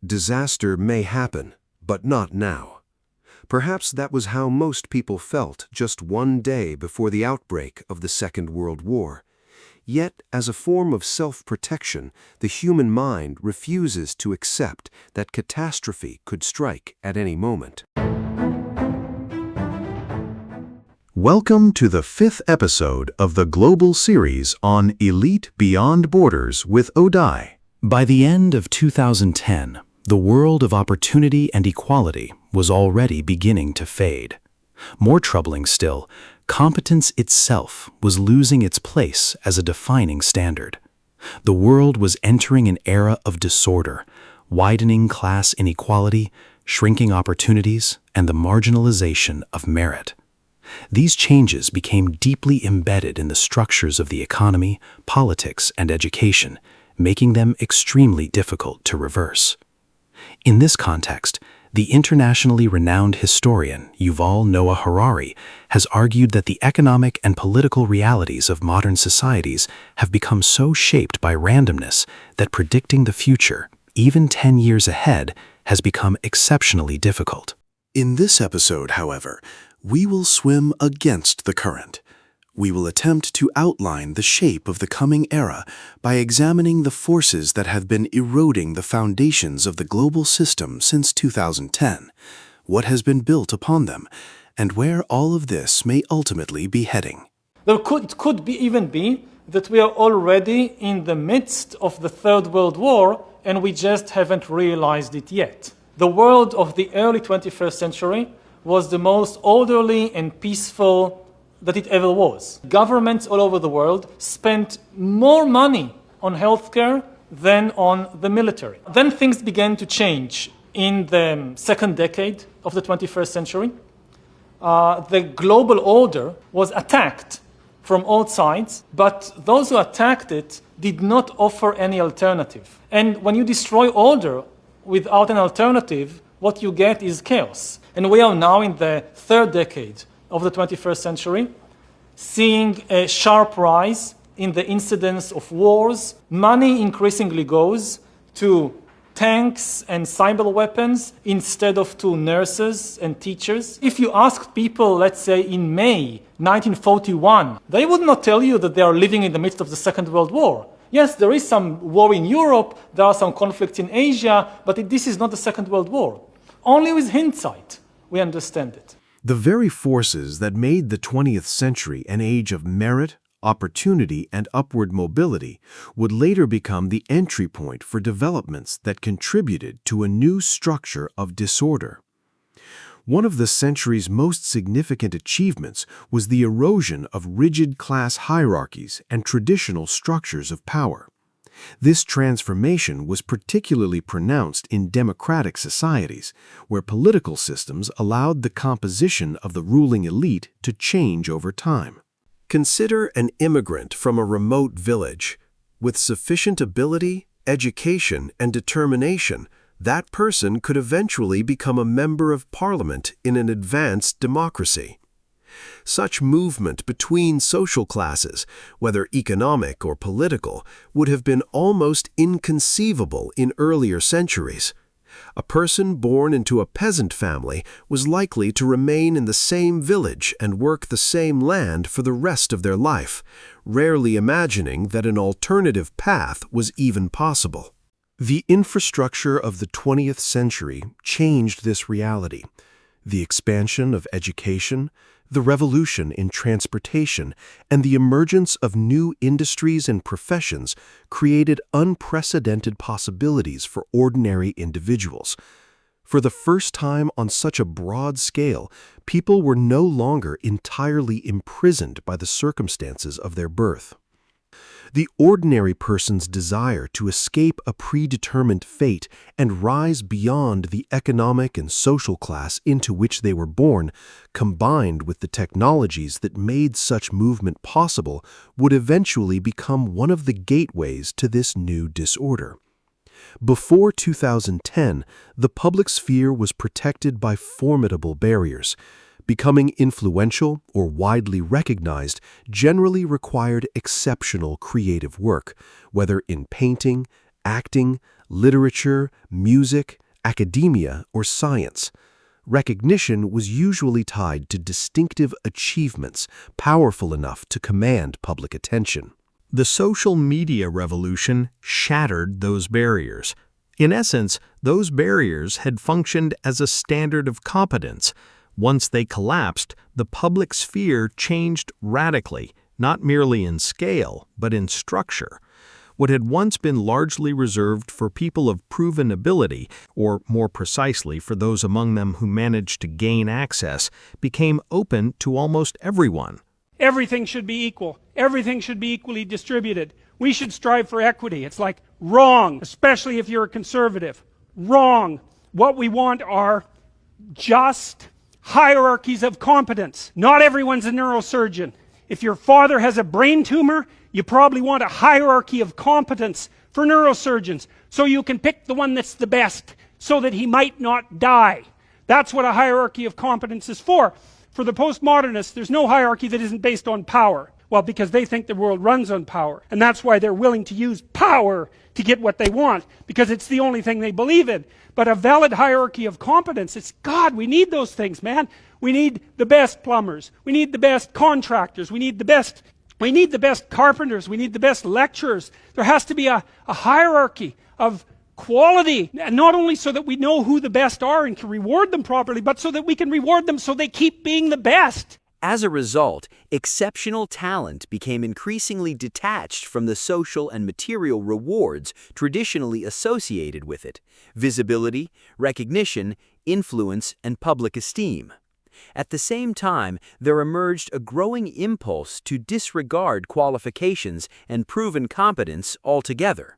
Disaster may happen, but not now. Perhaps that was how most people felt just one day before the outbreak of the Second World War. Yet, as a form of self-protection, the human mind refuses to accept that catastrophe could strike at any moment. Welcome to the 5th episode of the global series on Elite Beyond Borders with Odai. By the end of 2010, the world of opportunity and equality was already beginning to fade. More troubling still, competence itself was losing its place as a defining standard. The world was entering an era of disorder, widening class inequality, shrinking opportunities, and the marginalization of merit. These changes became deeply embedded in the structures of the economy, politics, and education, making them extremely difficult to reverse. In this context, the internationally renowned historian Yuval Noah Harari has argued that the economic and political realities of modern societies have become so shaped by randomness that predicting the future, even 10 years ahead, has become exceptionally difficult. In this episode, however, we will swim against the current. We will attempt to outline the shape of the coming era by examining the forces that have been eroding the foundations of the global system since 2010, what has been built upon them, and where all of this may ultimately be heading. It could even be that we are already in the midst of the Third World War and we just haven't realized it yet. The world of the early 21st century was the most orderly and peaceful that it ever was. Governments all over the world spent more money on healthcare than on the military. Then things began to change in the second decade of the 21st century. The global order was attacked from all sides, but those who attacked it did not offer any alternative. And when you destroy order without an alternative, what you get is chaos. And we are now in the third decade of the 21st century, seeing a sharp rise in the incidence of wars. Money increasingly goes to tanks and cyber weapons instead of to nurses and teachers. If you asked people, let's say in May 1941, they would not tell you that they are living in the midst of the Second World War. Yes, there is some war in Europe, there are some conflicts in Asia, but this is not the Second World War. Only with hindsight we understand it. The very forces that made the 20th century an age of merit, opportunity, and upward mobility would later become the entry point for developments that contributed to a new structure of disorder. One of the century's most significant achievements was the erosion of rigid class hierarchies and traditional structures of power. This transformation was particularly pronounced in democratic societies, where political systems allowed the composition of the ruling elite to change over time. Consider an immigrant from a remote village. With sufficient ability, education, and determination, that person could eventually become a member of parliament in an advanced democracy. Such movement between social classes, whether economic or political, would have been almost inconceivable in earlier centuries. A person born into a peasant family was likely to remain in the same village and work the same land for the rest of their life, rarely imagining that an alternative path was even possible. The infrastructure of the 20th century changed this reality. The expansion of education, the revolution in transportation, and the emergence of new industries and professions created unprecedented possibilities for ordinary individuals. For the first time on such a broad scale, people were no longer entirely imprisoned by the circumstances of their birth. The ordinary person's desire to escape a predetermined fate and rise beyond the economic and social class into which they were born, combined with the technologies that made such movement possible, would eventually become one of the gateways to this new disorder. Before 2010, the public sphere was protected by formidable barriers. Becoming influential or widely recognized generally required exceptional creative work, whether in painting, acting, literature, music, academia, or science. Recognition was usually tied to distinctive achievements powerful enough to command public attention. The social media revolution shattered those barriers. In essence, those barriers had functioned as a standard of competence. Once they collapsed, the public sphere changed radically, not merely in scale, but in structure. What had once been largely reserved for people of proven ability, or more precisely for those among them who managed to gain access, became open to almost everyone. Everything should be equal. Everything should be equally distributed. We should strive for equity. It's like wrong, especially if you're a conservative. Wrong. What we want are just hierarchies of competence. Not everyone's a neurosurgeon. If your father has a brain tumor, you probably want a hierarchy of competence for neurosurgeons, so you can pick the one that's the best, so that he might not die. That's what a hierarchy of competence is for. For the postmodernists, there's no hierarchy that isn't based on power. Well, because they think the world runs on power, and that's why they're willing to use power to get what they want, because it's the only thing they believe in. But a valid hierarchy of competence, it's God, we need those things, man. We need the best plumbers, we need the best contractors, we need the best carpenters, we need the best lecturers. There has to be a hierarchy of quality, and not only so that we know who the best are and can reward them properly, but so that we can reward them so they keep being the best. As a result, exceptional talent became increasingly detached from the social and material rewards traditionally associated with it: visibility, recognition, influence, and public esteem. At the same time, there emerged a growing impulse to disregard qualifications and proven competence altogether.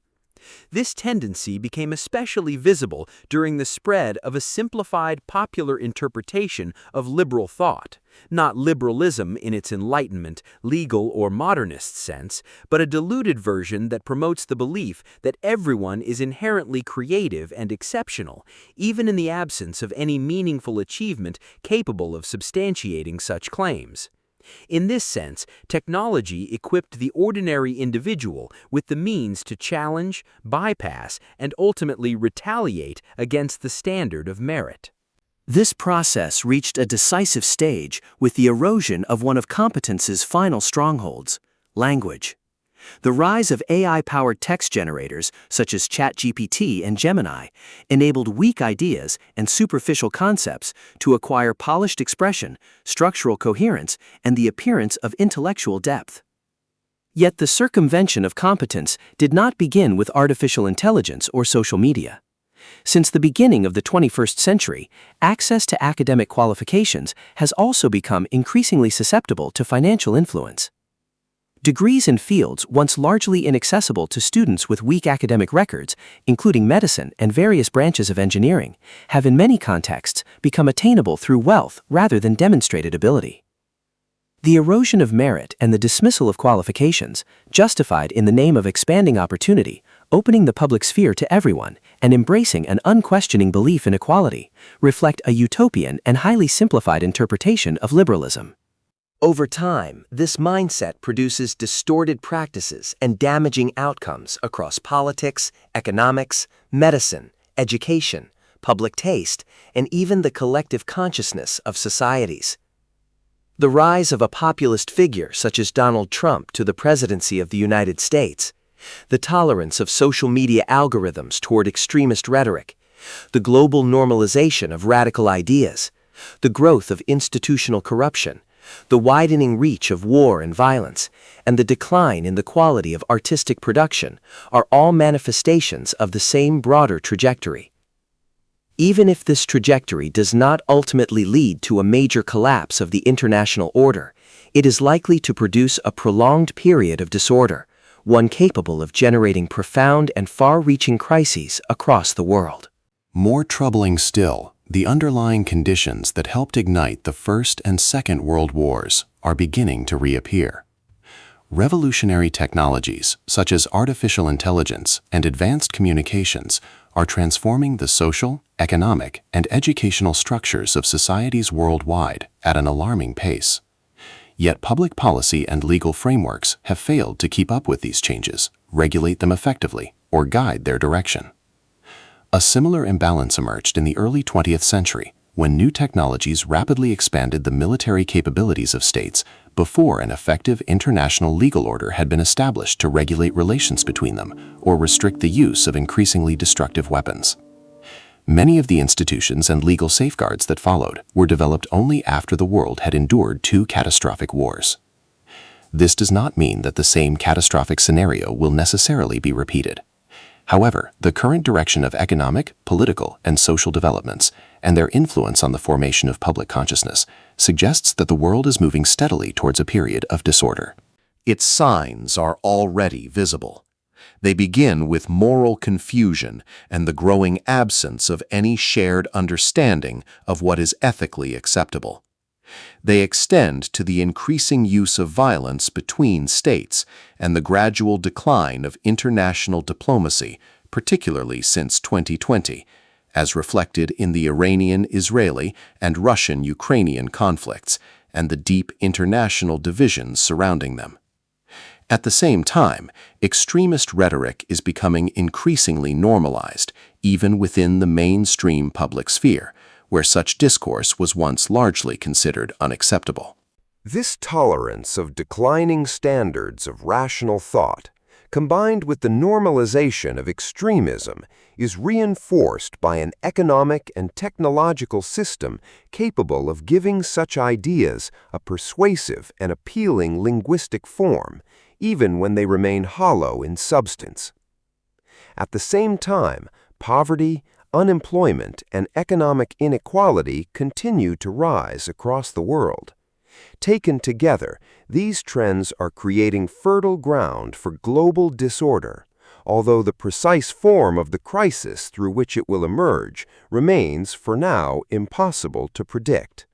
This tendency became especially visible during the spread of a simplified popular interpretation of liberal thought, not liberalism in its Enlightenment, legal, or modernist sense, but a diluted version that promotes the belief that everyone is inherently creative and exceptional, even in the absence of any meaningful achievement capable of substantiating such claims. In this sense, technology equipped the ordinary individual with the means to challenge, bypass, and ultimately retaliate against the standard of merit. This process reached a decisive stage with the erosion of one of competence's final strongholds: language. The rise of AI-powered text generators, such as ChatGPT and Gemini, enabled weak ideas and superficial concepts to acquire polished expression, structural coherence, and the appearance of intellectual depth. Yet the circumvention of competence did not begin with artificial intelligence or social media. Since the beginning of the 21st century, access to academic qualifications has also become increasingly susceptible to financial influence. Degrees in fields once largely inaccessible to students with weak academic records, including medicine and various branches of engineering, have in many contexts become attainable through wealth rather than demonstrated ability. The erosion of merit and the dismissal of qualifications, justified in the name of expanding opportunity, opening the public sphere to everyone, and embracing an unquestioning belief in equality, reflect a utopian and highly simplified interpretation of liberalism. Over time, this mindset produces distorted practices and damaging outcomes across politics, economics, medicine, education, public taste, and even the collective consciousness of societies. The rise of a populist figure such as Donald Trump to the presidency of the United States, the tolerance of social media algorithms toward extremist rhetoric, the global normalization of radical ideas, the growth of institutional corruption, the widening reach of war and violence, and the decline in the quality of artistic production are all manifestations of the same broader trajectory. Even if this trajectory does not ultimately lead to a major collapse of the international order, it is likely to produce a prolonged period of disorder, one capable of generating profound and far-reaching crises across the world. More troubling still, the underlying conditions that helped ignite the First and Second World Wars are beginning to reappear. Revolutionary technologies, such as artificial intelligence and advanced communications, are transforming the social, economic, and educational structures of societies worldwide at an alarming pace. Yet public policy and legal frameworks have failed to keep up with these changes, regulate them effectively, or guide their direction. A similar imbalance emerged in the early 20th century when new technologies rapidly expanded the military capabilities of states before an effective international legal order had been established to regulate relations between them or restrict the use of increasingly destructive weapons. Many of the institutions and legal safeguards that followed were developed only after the world had endured two catastrophic wars. This does not mean that the same catastrophic scenario will necessarily be repeated. However, the current direction of economic, political, and social developments, and their influence on the formation of public consciousness, suggests that the world is moving steadily towards a period of disorder. Its signs are already visible. They begin with moral confusion and the growing absence of any shared understanding of what is ethically acceptable. They extend to the increasing use of violence between states and the gradual decline of international diplomacy, particularly since 2020, as reflected in the Iranian-Israeli and Russian-Ukrainian conflicts and the deep international divisions surrounding them. At the same time, extremist rhetoric is becoming increasingly normalized, even within the mainstream public sphere, where such discourse was once largely considered unacceptable. This tolerance of declining standards of rational thought, combined with the normalization of extremism, is reinforced by an economic and technological system capable of giving such ideas a persuasive and appealing linguistic form, even when they remain hollow in substance. At the same time, poverty, unemployment, and economic inequality continue to rise across the world. Taken together, these trends are creating fertile ground for global disorder, although the precise form of the crisis through which it will emerge remains, for now, impossible to predict.